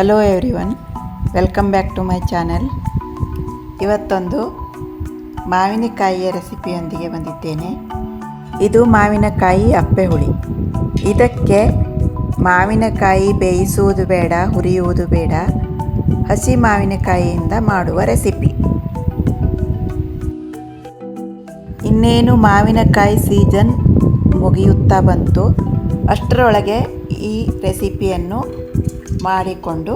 Hello everyone, welcome back to my channel. ಇವತ್ತೊಂದು ಮಾವಿನಕಾಯಿಯ ರೆಸಿಪಿಯೊಂದಿಗೆ ಬಂದಿದ್ದೇನೆ. ಇದು ಮಾವಿನಕಾಯಿ ಅಪ್ಪೆ ಹುಳಿ. ಇದಕ್ಕೆ ಮಾವಿನಕಾಯಿ ಬೇಯಿಸುವುದು ಬೇಡ, ಹುರಿಯುವುದು ಬೇಡ, ಹಸಿ ಮಾವಿನಕಾಯಿಯಿಂದ ಮಾಡುವ ರೆಸಿಪಿ. ಇನ್ನೇನು ಮಾವಿನಕಾಯಿ ಸೀಸನ್ ಮುಗಿಯುತ್ತಾ ಬಂತು. ಅಷ್ಟರೊಳಗೆ ಈ ರೆಸಿಪಿಯನ್ನು ಮಾಡಿಕೊಂಡು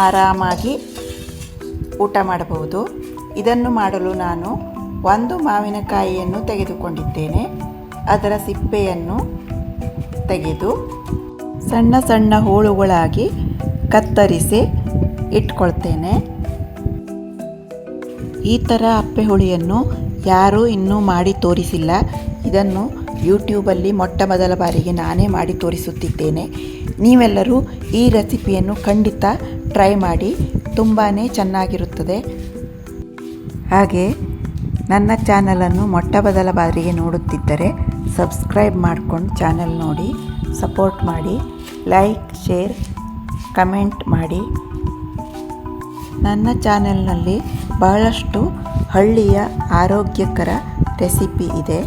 ಆರಾಮಾಗಿ ಊಟ ಮಾಡಬಹುದು. ಇದನ್ನು ಮಾಡಲು ನಾನು ಒಂದು ಮಾವಿನಕಾಯಿಯನ್ನು ತೆಗೆದುಕೊಂಡಿದ್ದೇನೆ. ಅದರ ಸಿಪ್ಪೆಯನ್ನು ತೆಗೆದು ಸಣ್ಣ ಸಣ್ಣ ಹೋಳುಗಳಾಗಿ ಕತ್ತರಿಸಿ ಇಟ್ಕೊಳ್ತೇನೆ. ಈ ಥರ ಅಪ್ಪೆ ಹುಳಿಯನ್ನು ಯಾರೂ ಇನ್ನೂ ಮಾಡಿ ತೋರಿಸಿಲ್ಲ. ಇದನ್ನು ಯೂಟ್ಯೂಬಲ್ಲಿ ಮೊಟ್ಟ ಮೊದಲ ಬಾರಿಗೆ ನಾನೇ ಮಾಡಿ ತೋರಿಸುತ್ತಿದ್ದೇನೆ. ನೀವೆಲ್ಲರೂ ಈ ರೆಸಿಪಿಯನ್ನು ಖಂಡಿತ ಟ್ರೈ ಮಾಡಿ, ತುಂಬಾ ಚೆನ್ನಾಗಿರುತ್ತದೆ. ಹಾಗೆ ನನ್ನ ಚಾನಲನ್ನು ಮೊಟ್ಟ ಮೊದಲ ಬಾರಿಗೆ ನೋಡುತ್ತಿದ್ದರೆ ಸಬ್ಸ್ಕ್ರೈಬ್ ಮಾಡ್ಕೊಂಡು ಚಾನಲ್ ನೋಡಿ ಸಪೋರ್ಟ್ ಮಾಡಿ, ಲೈಕ್, ಶೇರ್, ಕಮೆಂಟ್ ಮಾಡಿ. ನನ್ನ ಚಾನೆಲ್ನಲ್ಲಿ ಬಹಳಷ್ಟು ಹಳ್ಳಿಯ ಆರೋಗ್ಯಕರ ರೆಸಿಪಿ ಇದೆ.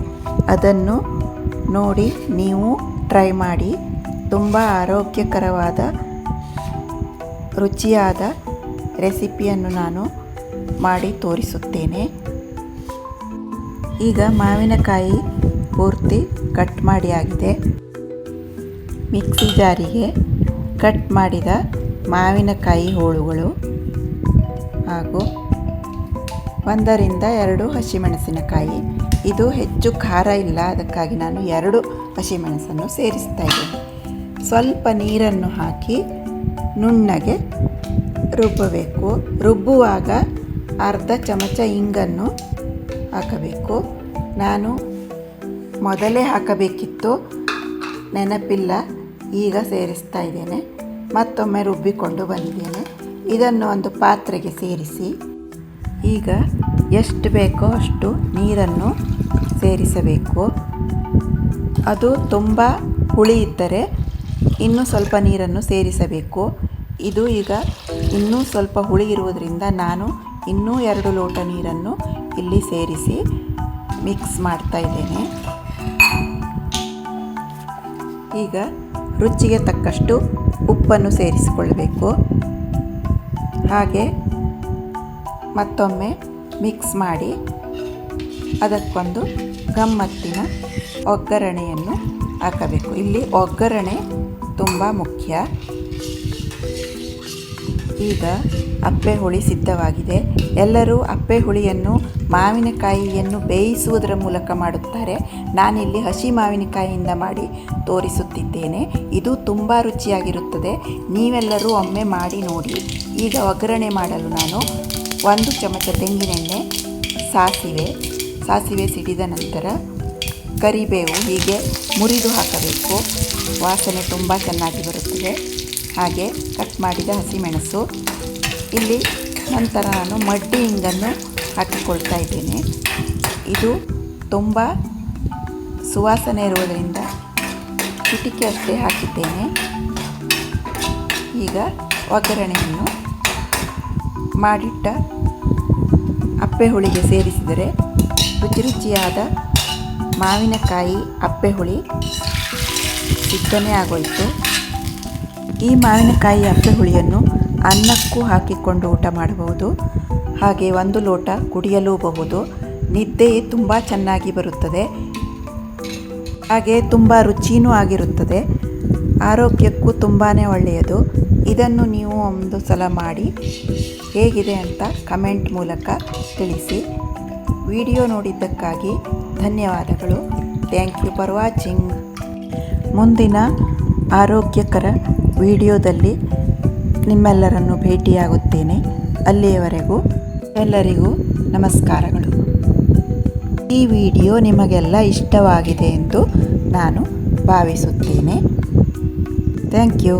ಅದನ್ನು ನೋಡಿ ನೀವು ಟ್ರೈ ಮಾಡಿ. ತುಂಬ ಆರೋಗ್ಯಕರವಾದ ರುಚಿಯಾದ ರೆಸಿಪಿಯನ್ನು ನಾನು ಮಾಡಿ ತೋರಿಸುತ್ತೇನೆ. ಈಗ ಮಾವಿನಕಾಯಿ ಪೂರ್ತಿ ಕಟ್ ಮಾಡಿ ಆಗಿದೆ. ಮಿಕ್ಸಿ ಜಾರಿಗೆ ಕಟ್ ಮಾಡಿದ ಮಾವಿನಕಾಯಿ ಹೋಳುಗಳು ಹಾಗೂ 1-2 ಹಸಿಮೆಣಸಿನಕಾಯಿ. ಇದು ಹೆಚ್ಚು ಖಾರ ಇಲ್ಲ, ಅದಕ್ಕಾಗಿ ನಾನು 2 ಹಸಿಮೆಣಸನ್ನು ಸೇರಿಸ್ತಾ ಇದ್ದೇನೆ. ಸ್ವಲ್ಪ ನೀರನ್ನು ಹಾಕಿ ನುಣ್ಣಗೆ ರುಬ್ಬಬೇಕು. ರುಬ್ಬುವಾಗ ಅರ್ಧ ಚಮಚ ಇಂಗನ್ನು ಹಾಕಬೇಕು. ನಾನು ಮೊದಲೇ ಹಾಕಬೇಕಿತ್ತು, ನೆನಪಿಲ್ಲ, ಈಗ ಸೇರಿಸ್ತಾ ಇದ್ದೇನೆ. ಮತ್ತೊಮ್ಮೆ ರುಬ್ಬಿಕೊಂಡು ಬಂದಿದ್ದೇನೆ. ಇದನ್ನು ಒಂದು ಪಾತ್ರೆಗೆ ಸೇರಿಸಿ ಈಗ ಎಷ್ಟು ಬೇಕೋ ಅಷ್ಟು ನೀರನ್ನು ಸೇರಿಸಬೇಕು. ಅದು ತುಂಬ ಹುಳಿ ಇದ್ದರೆ ಇನ್ನೂ ಸ್ವಲ್ಪ ನೀರನ್ನು ಸೇರಿಸಬೇಕು. ಇದು ಈಗ ಇನ್ನೂ ಸ್ವಲ್ಪ ಹುಳಿ ಇರುವುದರಿಂದ ನಾನು ಇನ್ನೂ 2 ಲೋಟ ನೀರನ್ನು ಇಲ್ಲಿ ಸೇರಿಸಿ ಮಿಕ್ಸ್ ಮಾಡ್ತಾ ಇದ್ದೇನೆ. ಈಗ ರುಚಿಗೆ ತಕ್ಕಷ್ಟು ಉಪ್ಪನ್ನು ಸೇರಿಸಿಕೊಳ್ಳಬೇಕು. ಹಾಗೆ ಮತ್ತೊಮ್ಮೆ ಮಿಕ್ಸ್ ಮಾಡಿ ಅದಕ್ಕೊಂದು ಗಮ್ಮತ್ತಿನ ಒಗ್ಗರಣೆಯನ್ನು ಹಾಕಬೇಕು. ಇಲ್ಲಿ ಒಗ್ಗರಣೆ ತುಂಬ ಮುಖ್ಯ. ಈಗ ಅಪ್ಪೆ ಹುಳಿ ಸಿದ್ಧವಾಗಿದೆ. ಎಲ್ಲರೂ ಅಪ್ಪೆ ಹುಳಿಯನ್ನು ಮಾವಿನಕಾಯಿಯನ್ನು ಬೇಯಿಸುವುದರ ಮೂಲಕ ಮಾಡುತ್ತಾರೆ. ನಾನಿಲ್ಲಿ ಹಸಿ ಮಾವಿನಕಾಯಿಯಿಂದ ಮಾಡಿ ತೋರಿಸುತ್ತಿದ್ದೇನೆ. ಇದು ತುಂಬ ರುಚಿಯಾಗಿರುತ್ತದೆ. ನೀವೆಲ್ಲರೂ ಒಮ್ಮೆ ಮಾಡಿ ನೋಡಿ. ಈಗ ಒಗ್ಗರಣೆ ಮಾಡಲು ನಾನು 1 ಚಮಚ ತೆಂಗಿನೆಣ್ಣೆ, ಸಾಸಿವೆ ಸಿಡಿದ ನಂತರ ಕರಿಬೇವು ಹೀಗೆ ಮುರಿದು ಹಾಕಬೇಕು. ವಾಸನೆ ತುಂಬ ಚೆನ್ನಾಗಿ ಬರುತ್ತದೆ. ಹಾಗೆ ಕಟ್ ಮಾಡಿದ ಹಸಿಮೆಣಸು. ಇಲ್ಲಿ ನಂತರ ನಾನು ಮಡ್ಡಿ ಇಂಗನ್ನು ಹಾಕಿಕೊಳ್ತಾ ಇದ್ದೇನೆ. ಇದು ತುಂಬ ಸುವಾಸನೆ ಇರುವುದರಿಂದ ಚಿಟಿಕೆ ಅಷ್ಟೇ ಹಾಕಿದ್ದೇನೆ. ಈಗ ಒಗ್ಗರಣೆಯನ್ನು ಮಾಡಿಟ್ಟ ಅಪ್ಪೆ ಹುಳಿಗೆ ಸೇರಿಸಿದರೆ ರುಚಿಯಾದ ಮಾವಿನಕಾಯಿ ಅಪ್ಪೆ ಹುಳಿ ಸಿದ್ಧನೇ ಆಗೋಯಿತು. ಈ ಮಾವಿನಕಾಯಿ ಅಪ್ಪೆ ಹುಳಿಯನ್ನು ಅನ್ನಕ್ಕೂ ಹಾಕಿಕೊಂಡು ಊಟ ಮಾಡಬಹುದು. ಹಾಗೆ 1 ಲೋಟ ಕುಡಿಯಲೂಬಹುದು. ನಿದ್ದೆ ತುಂಬ ಚೆನ್ನಾಗಿ ಬರುತ್ತದೆ. ಹಾಗೆ ತುಂಬ ರುಚಿಯೂ ಆಗಿರುತ್ತದೆ. ಆರೋಗ್ಯಕ್ಕೂ ತುಂಬಾ ಒಳ್ಳೆಯದು. ಇದನ್ನು ನೀವು ಒಂದು ಸಲ ಮಾಡಿ ಹೇಗಿದೆ ಅಂತ ಕಮೆಂಟ್ ಮೂಲಕ ತಿಳಿಸಿ. ವಿಡಿಯೋ ನೋಡಿದ್ದಕ್ಕಾಗಿ ಧನ್ಯವಾದಗಳು. Thank you for watching. ಮುಂದಿನ ಆರೋಗ್ಯಕರ ವಿಡಿಯೋದಲ್ಲಿ ನಿಮ್ಮೆಲ್ಲರನ್ನು ಭೇಟಿಯಾಗುತ್ತೇನೆ. ಅಲ್ಲಿಯವರೆಗೂ ಎಲ್ಲರಿಗೂ ನಮಸ್ಕಾರಗಳು. ಈ ವಿಡಿಯೋ ನಿಮಗೆಲ್ಲ ಇಷ್ಟವಾಗಿದೆ ಎಂದು ನಾನು ಭಾವಿಸುತ್ತೇನೆ. Thank you.